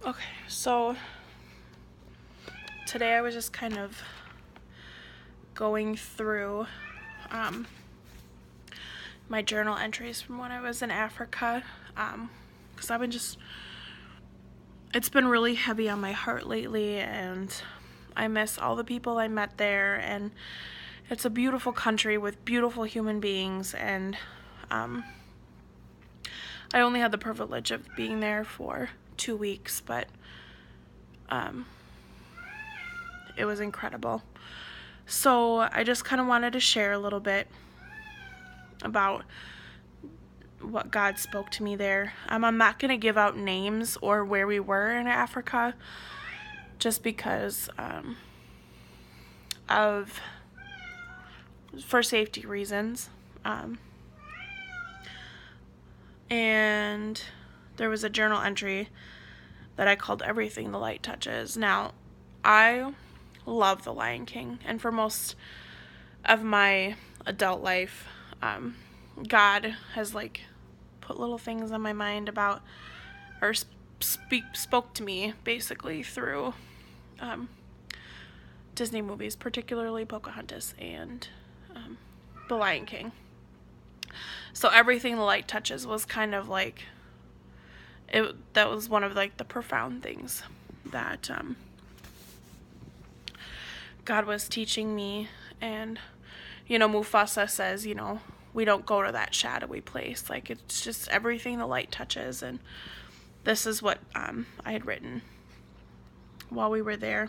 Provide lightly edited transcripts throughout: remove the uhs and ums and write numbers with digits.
Okay, so today I was just kind of going through my journal entries from when I was in Africa, because it's been really heavy on my heart lately, and I miss all the people I met there, and it's a beautiful country with beautiful human beings, and I only had the privilege of being there for 2 weeks, but it was incredible. So I just kind of wanted to share a little bit about what God spoke to me there. I'm not going to give out names or where we were in Africa, just because of for safety reasons. And there was a journal entry that I called Everything the Light Touches. Now, I love The Lion King, and for most of my adult life, God has put little things on my mind about, or spoke to me basically through Disney movies, particularly Pocahontas and The Lion King. So Everything the Light Touches was kind of that was one of the profound things that God was teaching me. And Mufasa says, we don't go to that shadowy place. It's just everything the light touches. And this is what I had written while we were there.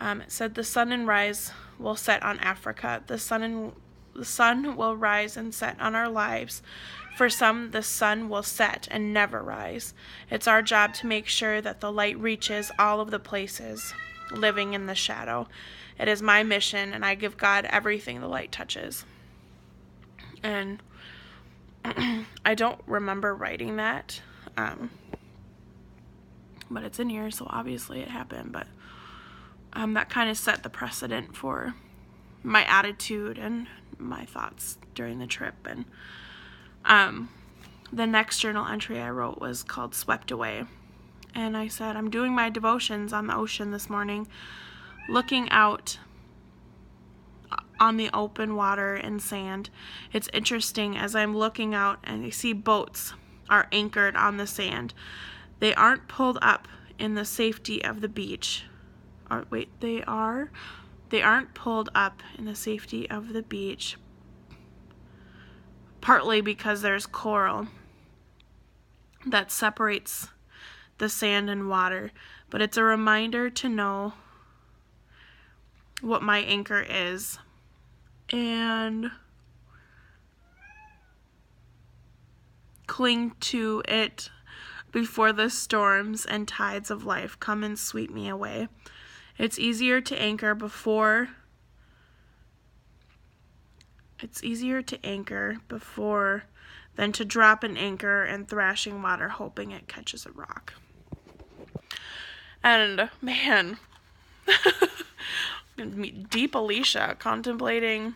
It said, the sun and rise will set on Africa. The sun will rise and set on our lives. For some, the sun will set and never rise. It's our job to make sure that the light reaches all of the places living in the shadow. It is my mission, and I give God everything the light touches. And I don't remember writing that, but it's in here, so obviously it happened. But that kind of set the precedent for my attitude and my thoughts during the trip. And the next journal entry I wrote was called Swept Away. And I said, I'm doing my devotions on the ocean this morning, looking out on the open water and sand. It's interesting as I'm looking out and I see boats are anchored on the sand. They aren't pulled up in the safety of the beach. They aren't pulled up in the safety of the beach, partly because there's coral that separates the sand and water, but it's a reminder to know what my anchor is and cling to it before the storms and tides of life come and sweep me away. It's easier to anchor before than to drop an anchor in thrashing water hoping it catches a rock. And man, deep Alicia contemplating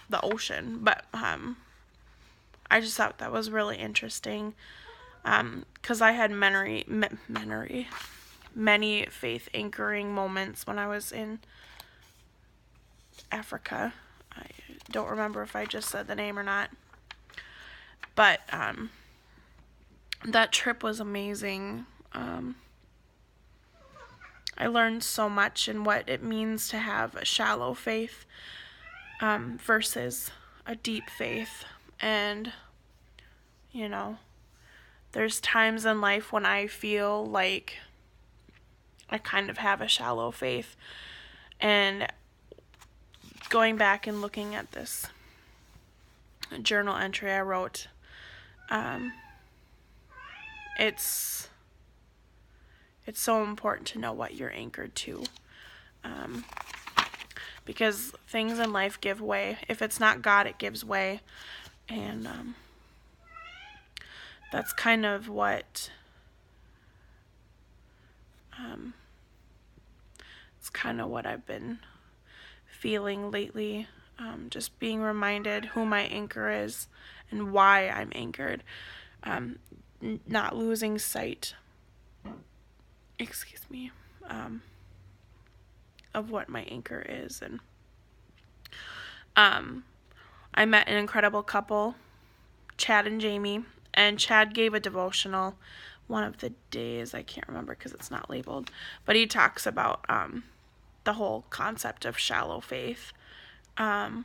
the ocean. But I just thought that was really interesting, because I had many faith anchoring moments when I was in Africa. I don't remember if I just said the name or not, but that trip was amazing. I learned so much in what it means to have a shallow faith versus a deep faith. And there's times in life when I feel like I kind of have a shallow faith. And going back and looking at this journal entry I wrote, it's so important to know what you're anchored to, because things in life give way. If it's not God, it gives way. And that's kind of what I've been feeling lately, just being reminded who my anchor is and why I'm anchored, not losing sight excuse me, of what my anchor is. And I met an incredible couple, Chad and Jamie, and Chad gave a devotional one of the days. I can't remember because it's not labeled, but he talks about the whole concept of shallow faith. And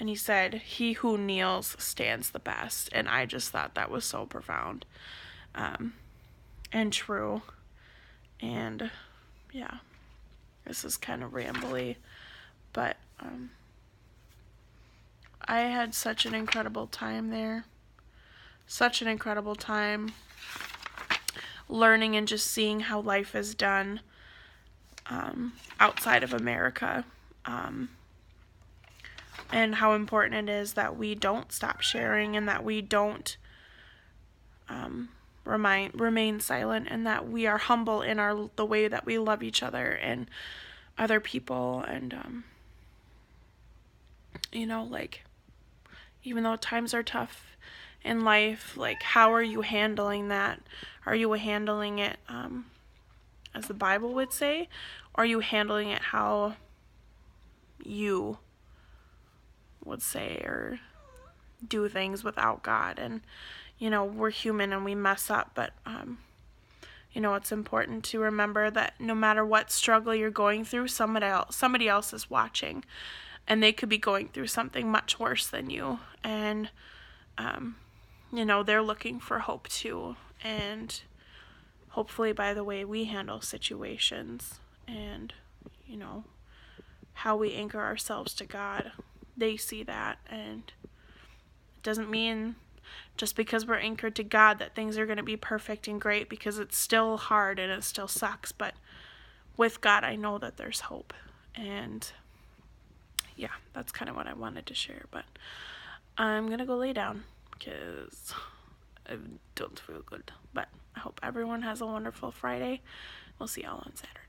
he said, "He who kneels stands the best." And I just thought that was so profound and true. And yeah, this is kind of rambly, but I had such an incredible time there. Such an incredible time learning and just seeing how life is done outside of America. And how important it is that we don't stop sharing, and that we don't remain silent, and that we are humble in the way that we love each other and other people. And like, even though times are tough in life, like, how are you handling that? Are you handling it as the Bible would say, or are you handling it how you would say or do things without God? And we're human and we mess up, but it's important to remember that no matter what struggle you're going through, somebody else is watching, and they could be going through something much worse than you, and they're looking for hope too. And hopefully by the way we handle situations and how we anchor ourselves to God, they see that. And it doesn't mean just because we're anchored to God that things are going to be perfect and great, because it's still hard and it still sucks. But with God, I know that there's hope. And yeah, that's kind of what I wanted to share. But I'm going to go lay down because I don't feel good. But I hope everyone has a wonderful Friday. We'll see y'all on Saturday.